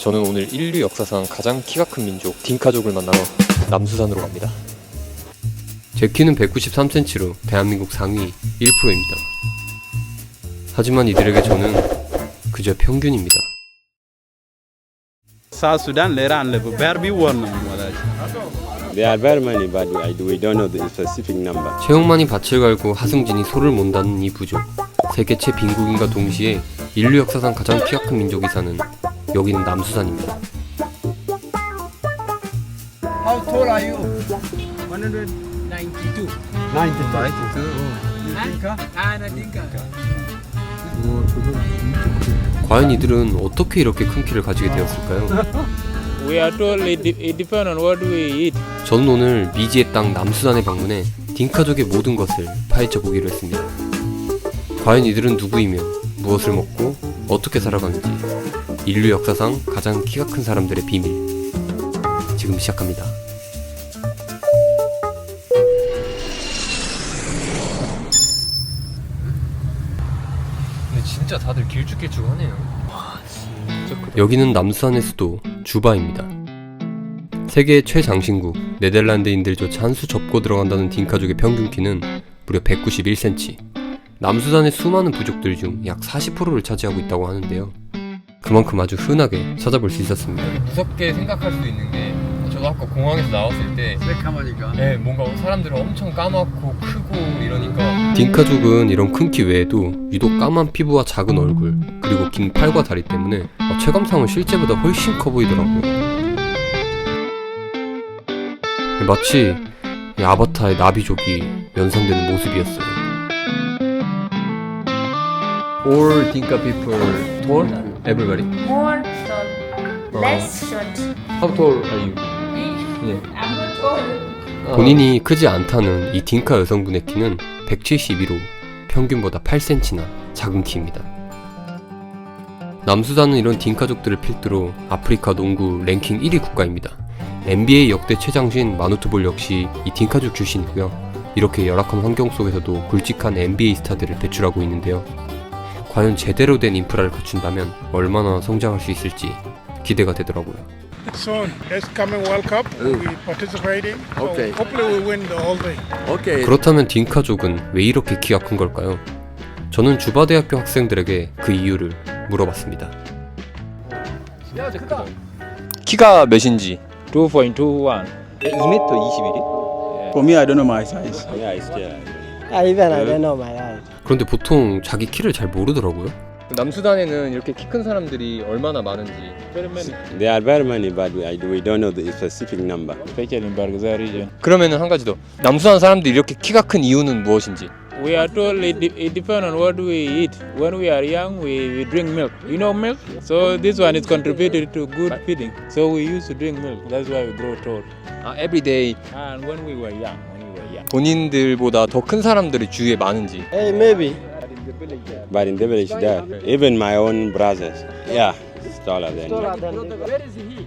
저는 오늘 인류 역사상 가장 키가 큰 민족 딩카족을 만나러 남수산으로 갑니다. 제 키는 193cm로 대한민국 상위 1%입니다. 하지만 이들에게 저는 그저 평균입니다. South Sudan later on level Barbie won. There are very many, but we don't know the specific number. 최영만이 밭을 갈고 하승진이 소를 몬다는 이 부족. 세계 최빈국인과 동시에 인류 역사상 가장 키가 큰 민족이 사는 여기는 남수산입니다. How tall are you? 192. 92. Dinka? Dinka. 과연 이들은 어떻게 이렇게 큰 키를 가지게 되었을까요? We are told it depends on what we eat. 저는 오늘 미지의 땅 남수산에 방문해 딩카족의 모든 것을 파헤쳐 보기로 했습니다. 과연 이들은 누구이며 무엇을 먹고 어떻게 살아가는지 인류 역사상 가장 키가 큰 사람들의 비밀 지금 시작합니다. 근데 진짜 다들 길쭉길쭉하네요. 여기는 남수산의 수도 주바입니다. 세계의 최장신국 네덜란드인들조차 한 수 접고 들어간다는 딩카족의 평균 키는 무려 191cm. 남수산의 수많은 부족들 중 약 40%를 차지하고 있다고 하는데요. 그만큼 아주 흔하게 찾아볼 수 있었습니다. 무섭게 생각할 수도 있는 게 저도 아까 공항에서 나왔을 때 새까마니까. 네, 뭔가 사람들은 엄청 까맣고 크고 이러니까 딩카족은 이런 큰 키 외에도 유독 까만 피부와 작은 얼굴 그리고 긴 팔과 다리 때문에 체감상은 실제보다 훨씬 커 보이더라고요. 마치 이 아바타의 나비족이 연상되는 모습이었어요. All Dinka people tall? Everybody? More tall, less short. How tall are you? Me? I'm not tall. 본인이 크지 않다는 이 딩카 여성분의 키는 172로 평균보다 8cm나 작은 키입니다. 남수단은 이런 딩카족들을 필두로 아프리카 농구 랭킹 1위 국가입니다. NBA 역대 최장신 마누트볼 역시 이 딩카족 출신이고요. 이렇게 열악한 환경 속에서도 굵직한 NBA 스타들을 배출하고 있는데요. 과연 제대로 된 인프라를 갖춘다면 얼마나 성장할 수 있을지 기대가 되더라고요. Soon, there's coming World Cup. We participating. So Okay. hopefully we win the whole thing. Okay. 그렇다면 딩카족은 왜 이렇게 키가 큰 걸까요? 저는 주바대학교 학생들에게 그 이유를 물어봤습니다. 키가 몇인지 2.21. 2m 21이? For me, I don't know my size. Yeah, it's there. Even I don't know my age. 그런데 보통 자기 키를 잘 모르더라고요. 남수단에는 이렇게 키 큰 사람들이 얼마나 많은지. There are very many, but we don't know the specific number. Especially in Bargaza region. 그러면은 한 가지 더. 남수단 사람들이 이렇게 키가 큰 이유는 무엇인지. We are told it depends on what we eat. When we are young, we drink milk. You know milk? So this one is contributed to good feeding. So we used to drink milk. That's why we grow tall. Every day And when we were young. 본인들보다 더 큰 사람들이 주위에 많은지. Hey, maybe. But in the village there, even my own brothers, yeah, it's taller than me.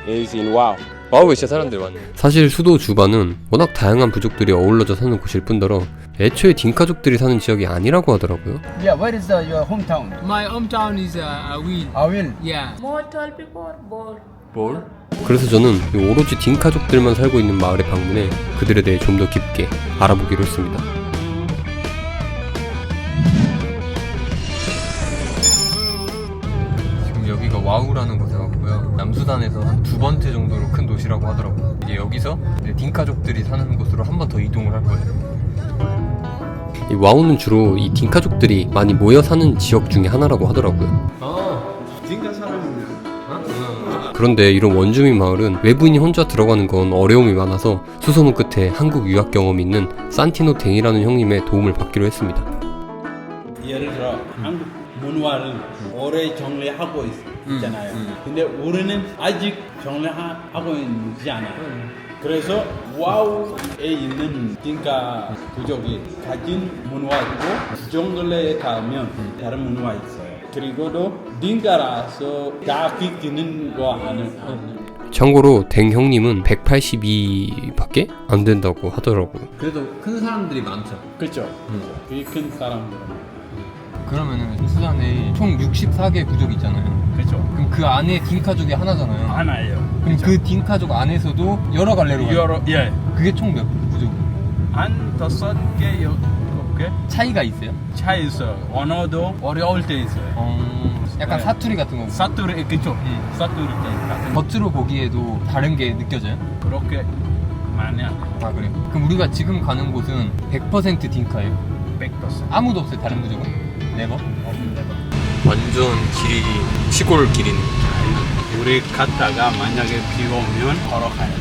He's in Wow. 와우에 진짜 사람들 많네. 사실 수도 주바는 워낙 다양한 부족들이 어우러져 사는 곳일 뿐더러 애초에 딩카족들이 사는 지역이 아니라고 하더라고요. Yeah, where is your hometown? My hometown is Awil. Awil. Yeah. More tall people, more. 뭘? 그래서 저는 오로지 딩카족들만 살고 있는 마을에 방문해 그들에 대해 좀 더 깊게 알아보기로 했습니다. 지금 여기가 와우라는 곳에 왔고요. 남수단에서 한 2번째 정도로 큰 도시라고 하더라고요. 이제 여기서 이제 딩카족들이 사는 곳으로 한 번 더 이동을 할 거예요. 이 와우는 주로 이 딩카족들이 많이 모여 사는 지역 중에 하나라고 하더라고요. 딩카 사람입니다. 그런데 이런 원주민 마을은 외부인이 혼자 들어가는 건 어려움이 많아서 수소문 끝에 한국 유학 경험이 있는 산티노 댕이라는 형님의 도움을 받기로 했습니다. 예를 들어 한국 문화를 오래 정리하고 있잖아요. 근데 우리는 아직 정리하고 있지 않아요. 그래서 와우에 있는 딩카 부족이 가진 문화고 정글에 가면 다른 문화 있어요. 그리고도 딩카라서 다 비키는 거 아는. 참고로 댕 형님은 182밖에 안 된다고 하더라고요. 그래도 큰 사람들이 많죠. 그렇죠. 그 큰 사람들. 그러면은 수단에 총 64개 부족이 있잖아요. 그렇죠. 그럼 그 안에 딘카족이 하나잖아요. 하나예요. 그럼 그 딘카족 안에서도 여러 갈래로 가요? 여러 예. 그게 총 몇 부족? 한 5개, 7개 차이가 있어요? 차 있어요. 언어도 어려울 때 있어요. 약간 네. 사투리 같은 거. 사투리 그쵸? 사투리 때 같은 거. 겉으로 보기에도 다른 게 느껴져요? 그렇게 많이 안 해요. 아 그래요? 그럼 우리가 지금 가는 곳은 100% 딩카예요? 100%. 아무도 없어요 다른 부족은? 네버? 완전 길이 시골 길이네. 우리 갔다가 만약에 비가 오면 걸어가야 돼.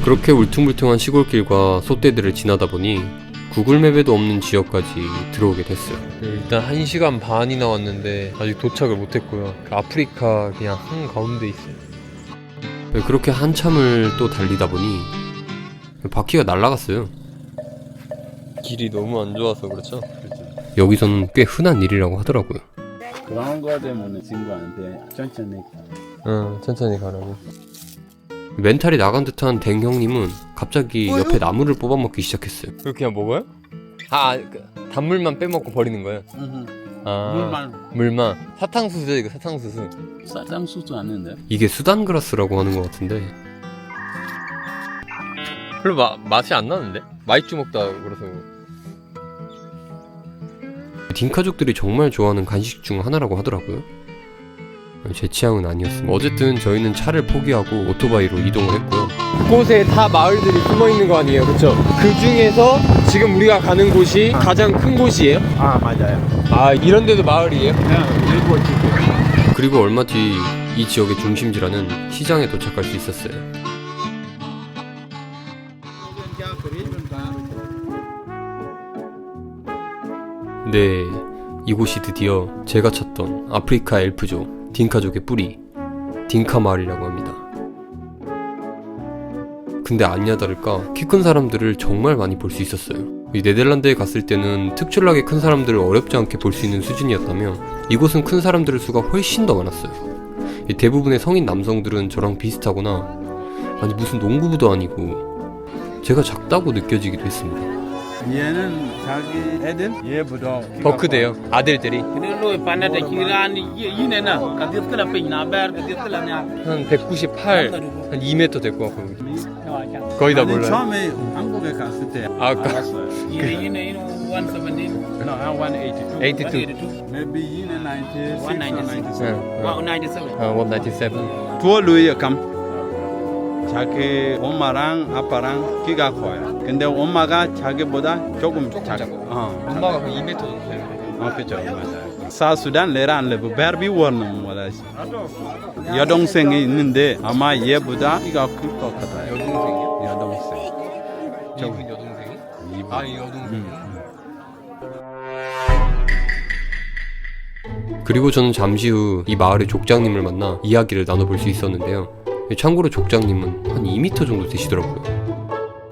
그렇게 울퉁불퉁한 시골길과 솥대들을 지나다 보니 구글맵에도 없는 지역까지 들어오게 됐어요. 일단 1시간 반이나 왔는데 아직 도착을 못했고요. 아프리카 그냥 한가운데 있어요. 그렇게 한참을 또 달리다 보니 바퀴가 날아갔어요. 길이 너무 안 좋아서 그렇죠? 여기서는 꽤 흔한 일이라고 하더라고요. 그런 거 때문에 친구한테 천천히 천천히 가라고. 멘탈이 나간 듯한 댕 형님은 갑자기 옆에 나무를 뽑아먹기 시작했어요. 이거 그냥 먹어요? 단물만 빼먹고 버리는 거예요? 물만. 사탕수수 이거 사탕수수. 사탕수수 아닌데? 이게 수단그라스라고 하는 것 같은데 별로 맛이 안 나는데? 마이쮸 먹다 그래서. 딩카족들이 정말 좋아하는 간식 중 하나라고 하더라고요. 제 취향은 아니었습니다. 어쨌든 저희는 차를 포기하고 오토바이로 이동을 했고요. 곳에 다 마을들이 숨어있는 거 아니에요, 그쵸? 그 중에서 지금 우리가 가는 곳이 가장 큰 곳이에요? 맞아요. 이런 데도 마을이에요? 일곱 집. 그리고 얼마 뒤 이 지역의 중심지라는 시장에 도착할 수 있었어요. 네, 이곳이 드디어 제가 찾던 아프리카 엘프족 딩카족의 뿌리 딩카 마을이라고 합니다. 근데 아니나 다를까 키 큰 사람들을 정말 많이 볼 수 있었어요. 이 네덜란드에 갔을 때는 특출나게 큰 사람들을 어렵지 않게 볼 수 있는 수준이었다면 이곳은 큰 사람들의 수가 훨씬 더 많았어요. 이 대부분의 성인 남성들은 저랑 비슷하거나 아니 무슨 농구부도 아니고 제가 작다고 느껴지기도 했습니다. 얘는 자기 애들 얘보다 버크대요, 아들들이. 한 198, 한 2m 될 것 같고 거의 다 아니, 몰라요. 처음에 한국에 갔을 때 알았어요. No, I'm 182. 82. Maybe 얘는 96, 97. 197. 두 루이에 감. 자기 엄마랑 아빠랑 키가 커요. 근데 엄마가 자기보다 조금 작아. 엄마가 한 2m 정도 돼요. 그죠, 맞아요. 사수단 레란 레브 베르비 원은 뭐라지? 여동생이 있는데 아마 얘보다 키가 클 것 같아요. 여동생이요? 여동생. 이분 여동생이? 이 여동생. 그리고 저는 잠시 후 이 마을의 족장님을 만나 이야기를 나눠볼 수 있었는데요. 참고로 족장님은 한 2m 정도 되시더라고요.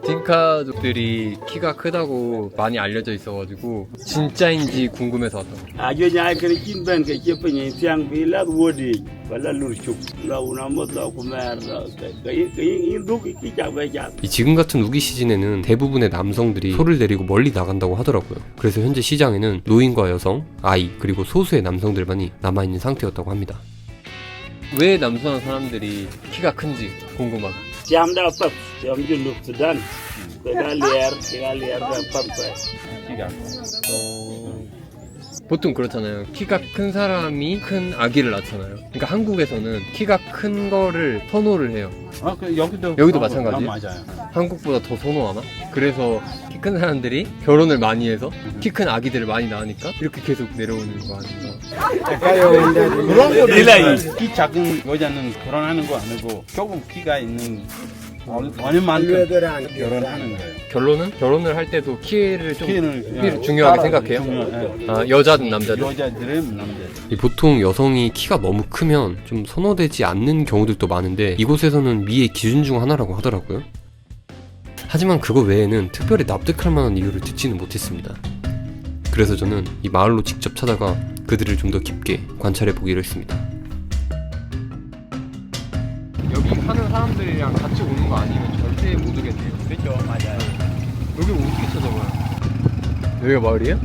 딩카족들이 키가 크다고 많이 알려져 있어가지고 진짜인지 궁금해서 왔다. 이 지금 같은 우기 시즌에는 대부분의 남성들이 소를 데리고 멀리 나간다고 하더라고요. 그래서 현재 시장에는 노인과 여성, 아이, 그리고 소수의 남성들만이 남아있는 상태였다고 합니다. 왜 남수한 사람들이 키가 큰지 궁금하다. 보통 그렇잖아요. 키가 큰 사람이 큰 아기를 낳잖아요. 그러니까 한국에서는 키가 큰 거를 선호를 해요. 여기도 마찬가지예요? 맞아요. 한국보다 더 선호하나? 그래서 키 큰 사람들이 결혼을 많이 해서 키 큰 아기들을 많이 낳으니까 이렇게 계속 내려오는 거 아닌가? 그런 거 있어요. 키 작은 여자는 결혼하는 거 아니고 조금 키가 있는 어느 만큼 결혼하는 거예요. 결론은? 결혼을 할 때도 키를 좀 키를 중요하게 생각해요? 중요해요. 여자든 남자든? 여자들은 남자들. 보통 여성이 키가 너무 크면 좀 선호되지 않는 경우들도 많은데 이곳에서는 미의 기준 중 하나라고 하더라고요. 하지만 그거 외에는 특별히 납득할 만한 이유를 듣지는 못했습니다. 그래서 저는 이 마을로 직접 찾아가 그들을 좀 더 깊게 관찰해 보기로 했습니다. 여기 사는 사람들이랑 같이 오는 거 아니면 절대 못 오겠네요. 그렇죠, 맞아요. 여기 어떻게 찾아봐요? 여기가 마을이에요?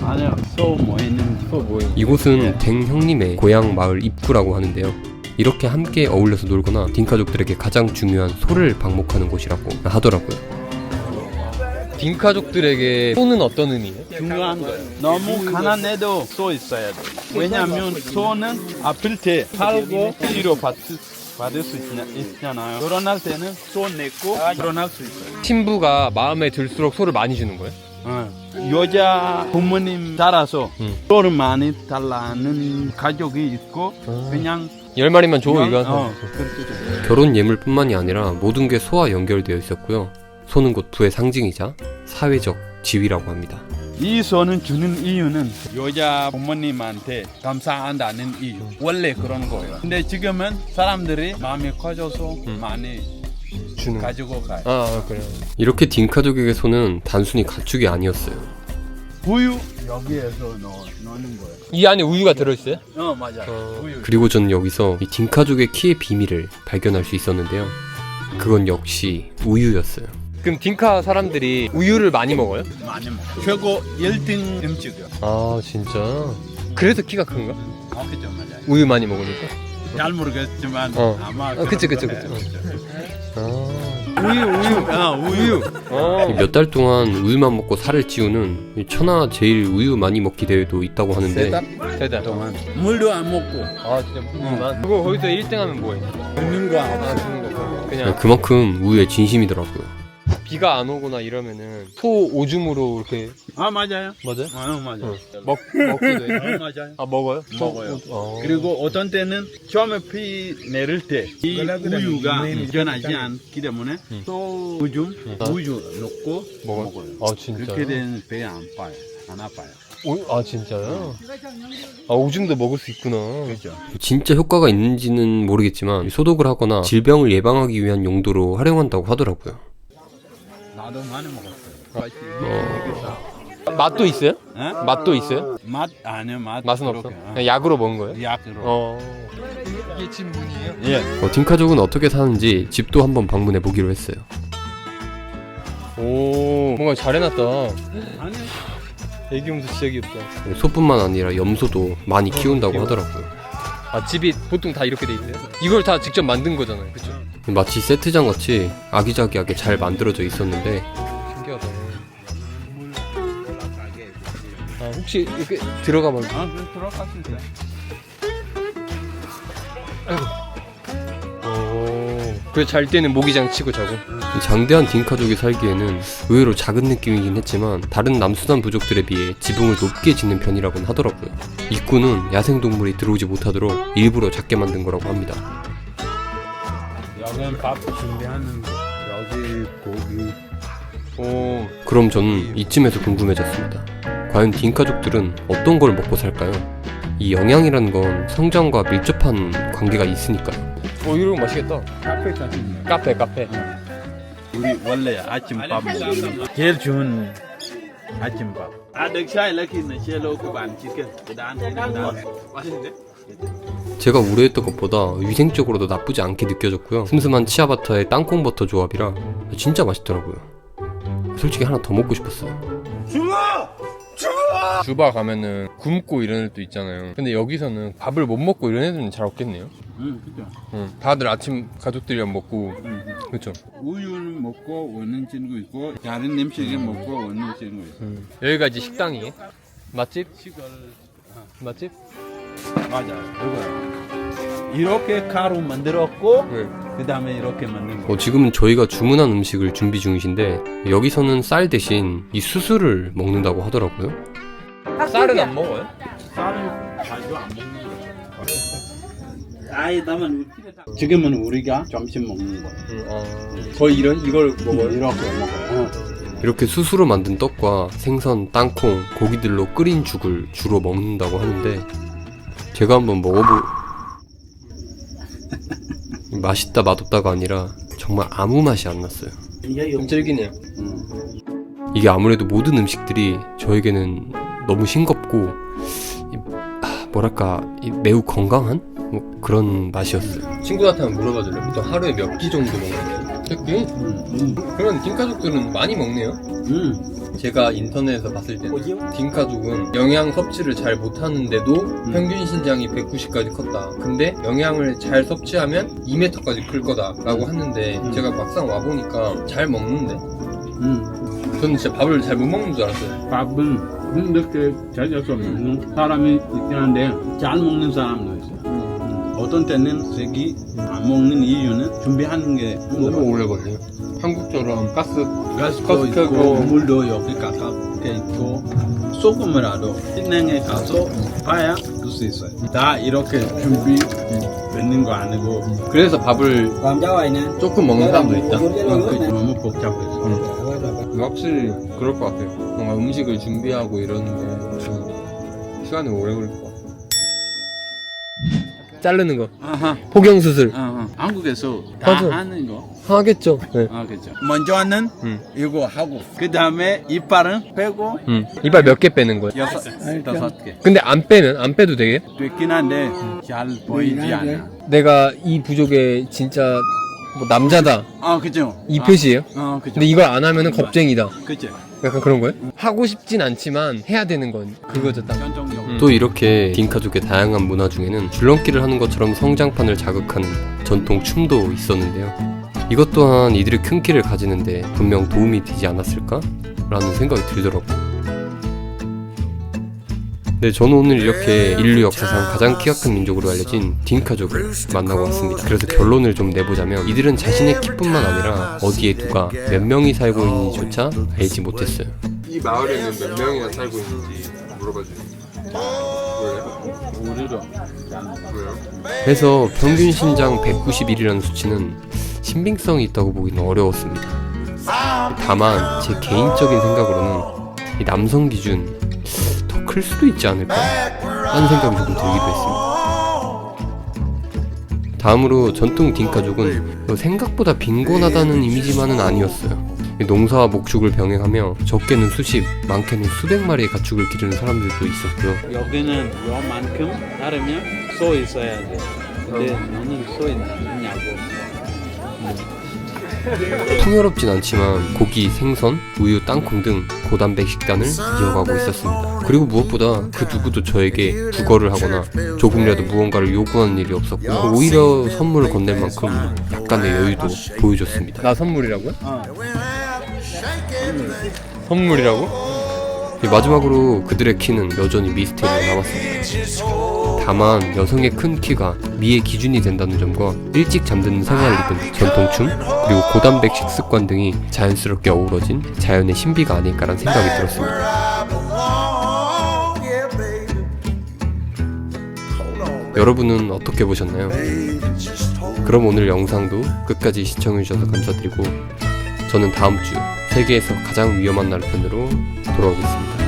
아니요, 소 모이는 소 모임. 이곳은 댕 형님의 고향 마을 입구라고 하는데요. 이렇게 함께 어울려서 놀거나 딩카족들에게 가장 중요한 소를 방목하는 곳이라고 하더라고요. 딩카족들에게 소는 어떤 의미예요? 중요한 거예요. 너무 가난해도 소 있어야 돼. 왜냐하면 소는 아플 때 팔고 치료 받을 수 있잖아요. 결혼할 때는 소 내고 결혼할 수 있어요. 신부가 마음에 들수록 소를 많이 주는 거예요? 여자 부모님 따라서 소를 많이 달라는 가족이 있고 그냥 10마리만 줘 이거. 그렇죠. 결혼 예물뿐만이 아니라 모든 게 소와 연결되어 있었고요. 소는 곧 부의 상징이자 사회적 지위라고 합니다. 이 소는 주는 이유는 여자 부모님한테 감사한다는 이유. 원래 그런 거예요. 근데 지금은 사람들이 마음이 커져서 많이 주는 가지고 가요. 그래요. 이렇게 딩카족에게 소는 단순히 가축이 아니었어요. 우유 여기에서 넣는 거예요. 이 안에 우유가 들어있어요? 맞아요. 우유. 그리고 저는 여기서 이 딩카족의 키의 비밀을 발견할 수 있었는데요. 그건 역시 우유였어요. 그럼 딩카 사람들이 우유를 많이 먹어요? 많이 먹어요. 최고 1등 음식이요. 아 진짜? 그래서 키가 큰가? 그죠, 맞아요. 우유 많이 먹으니까? 잘 모르겠지만 아마 그치. 그렇죠. 우유. 몇 달 동안 우유만 먹고 살을 찌우는 이 천하 제일 우유 많이 먹기 대회도 있다고 하는데 세 달 동안 물도 안 먹고 진짜 우유만? 그거 거기서 1등 하면 뭐해? 먹는 거 주는 거 그냥 그만큼 우유에 진심이더라고요. 비가 안 오거나 이러면은 소 오줌으로 이렇게 맞아요. 맞아요? 맞아요. 먹기도 해요? 맞아요. 먹어요? 먹어요. 그리고 어떤 때는 처음에 피 내릴 때 이 우유가 변하지 않기 때문에 또 오줌 우유 넣고 먹어요. 진짜? 그렇게 되면 배 안 아파요. 진짜요? 오줌도 먹을 수 있구나. 그렇죠. 진짜 효과가 있는지는 모르겠지만 소독을 하거나 질병을 예방하기 위한 용도로 활용한다고 하더라고요. 나도 많이 먹었어요. 맛도 있어요? 에? 맛도 있어요? 아니요, 맛은 없어? 그냥 약으로 먹은 거예요? 약으로. 이게 진문이에요? 예. 딩카족은 어떻게 사는지 집도 한번 방문해 보기로 했어요. 오, 뭔가 잘 해놨다. 아니요. 애기용도 진짜 귀엽다. 소뿐만 아니라 염소도 많이 키운다고 하더라고요. 집이 보통 다 이렇게 돼 있어요? 이걸 다 직접 만든 거잖아요, 그렇죠? 마치 세트장 같이 아기자기하게 잘 만들어져 있었는데 신기하다. 혹시 이렇게 들어가 봐요? 들어갈 수 있어요. 그래 잘 때는 모기장 치고 자고. 장대한 딩카족이 살기에는 의외로 작은 느낌이긴 했지만 다른 남수단 부족들에 비해 지붕을 높게 짓는 편이라고는 하더라고요. 입구는 야생동물이 들어오지 못하도록 일부러 작게 만든 거라고 합니다. 여기는 밥 준비하는 거. 여기 고기. 그럼 저는 이쯤에서 궁금해졌습니다. 과연 딩카족들은 어떤 걸 먹고 살까요? 이 영양이라는 건 성장과 밀접한 관계가 있으니까요. 이런 거 맛있겠다. 카페 같은 거. 카페. 우리 원래 아침밥 먹는 거. 제일 좋은 아침밥. 제가 우려했던 것보다 위생적으로도 나쁘지 않게 느껴졌고요. 슴슴한 치아바타의 땅콩버터 조합이라 진짜 맛있더라고요. 솔직히 하나 더 먹고 싶었어요. 주바 가면은 굶고 이런 애들도 있잖아요. 근데 여기서는 밥을 못 먹고 이런 애들은 잘 없겠네요. 그죠. 다들 아침 가족들이랑 먹고 그렇죠. 우유는 먹고 오는 친구 있고 다른 음식을 먹고 오는 친구 있고. 여기가 이제 식당이에요? 맛집? 맛집? 맞아요. 이거요. 이렇게 가루 만들었고 그 다음에 이렇게 만든 거. 지금은 저희가 주문한 음식을 준비 중이신데 여기서는 쌀 대신 이 수수를 먹는다고 하더라고요. 쌀은 안 먹어요? 쌀을 자주 안 먹는 거예요. 지금은 우리가 점심 먹는 거예요. 거의 이걸 먹어요? 이렇게 먹어요. 이렇게 수수로 만든 떡과 생선, 땅콩, 고기들로 끓인 죽을 주로 먹는다고 하는데 제가 한번 맛있다 맛없다가 아니라 정말 아무 맛이 안 났어요. 좀 질기네요. 이게 아무래도 모든 음식들이 저에게는 너무 싱겁고 뭐랄까 매우 건강한 그런 맛이었어요. 친구한테 한번 물어봐줄래? 보통 하루에 몇 끼 정도 먹는 거예요? 새끼? 그런 딩카족들은 많이 먹네요. 제가 인터넷에서 봤을 때는 딩카족은 영양 섭취를 잘 못하는데도 평균 신장이 190까지 컸다. 근데 영양을 잘 섭취하면 2m까지 클 거다라고 하는데 제가 막상 와보니까 잘 먹는데 저는 진짜 밥을 잘 못 먹는 줄 알았어요. 밥은 이렇게 제자서 먹는 사람이 있긴 한데 잘 먹는 사람도 있어요. 어떤 때는 색이 안 먹는 이유는 준비하는 게 너무 오래 걸려요. 한국처럼 가스도 있고 물도 여기 가깝게 있고 소금이라도 식당에 가서 봐야 줄 수 있어요. 다 이렇게 준비되는 거 아니고 그래서 밥을 조금 먹는 사람도 있다. 너무 복잡해서. 확실히 그럴 것 같아요. 뭔가 음식을 준비하고 이러는데 좀 시간이 오래 걸릴 것 같아요. 자르는 거, 아하. 포경 수술 한국에서 다 맞아. 하는 거. 하겠죠. 네. 그렇죠. 먼저는 이거 하고 그 다음에 이빨은 빼고 이빨 몇 개 빼는 거예요? 5개 근데 안 빼도 되게? 됐긴 한데 잘 보이지 않아. 내가 이 부족의 진짜 뭐 남자다 그죠. 이 표시예요? 그죠. 근데 이걸 안 하면은 겁쟁이다. 그죠. 약간 그런 거예요? 하고 싶진 않지만 해야 되는 건 그거죠 딱. 전통적. 또 이렇게 딩카족의 다양한 문화 중에는 줄넘기를 하는 것처럼 성장판을 자극하는 전통 춤도 있었는데요. 이것 또한 이들이 큰 키를 가지는데 분명 도움이 되지 않았을까? 라는 생각이 들더라고요. 네, 저는 오늘 이렇게 인류 역사상 가장 키가 큰 민족으로 알려진 딩카족을 만나고 왔습니다. 그래서 결론을 좀 내보자면 이들은 자신의 키뿐만 아니라 어디에 누가 몇 명이 살고 있는지조차 알지 못했어요. 이 마을에는 몇 명이나 살고 있는지 물어봐주세요. 우리도 그래서 평균 신장 191이라는 수치는 신빙성이 있다고 보기는 어려웠습니다. 다만 제 개인적인 생각으로는 이 남성 기준 더 클 수도 있지 않을까 하는 생각이 조금 들기도 했습니다. 다음으로 전통 딩카족은 생각보다 빈곤하다는 이미지만은 아니었어요. 농사와 목축을 병행하며 적게는 수십, 많게는 수백 마리의 가축을 기르는 사람들도 있었고요. 여기는 요만큼 다르면 소 있어야 돼. 근데 너는 소 있냐고. 풍요롭진 않지만 고기, 생선, 우유, 땅콩 등 고단백 식단을 이어가고 있었습니다. 그리고 무엇보다 그 누구도 저에게 부거를 하거나 조금이라도 무언가를 요구하는 일이 없었고 오히려 선물을 건넬 만큼 약간의 여유도 보여줬습니다. 나 선물이라고요? 선물이라고? 마지막으로 그들의 키는 여전히 미스테리가 남았습니다. 다만 여성의 큰 키가 미의 기준이 된다는 점과 일찍 잠드는 생활 리듬, 전통춤, 그리고 고단백 식습관 등이 자연스럽게 어우러진 자연의 신비가 아닐까라는 생각이 들었습니다. 여러분은 어떻게 보셨나요? 그럼 오늘 영상도 끝까지 시청해주셔서 감사드리고 저는 다음주 세계에서 가장 위험한 나라 편으로 돌아오겠습니다.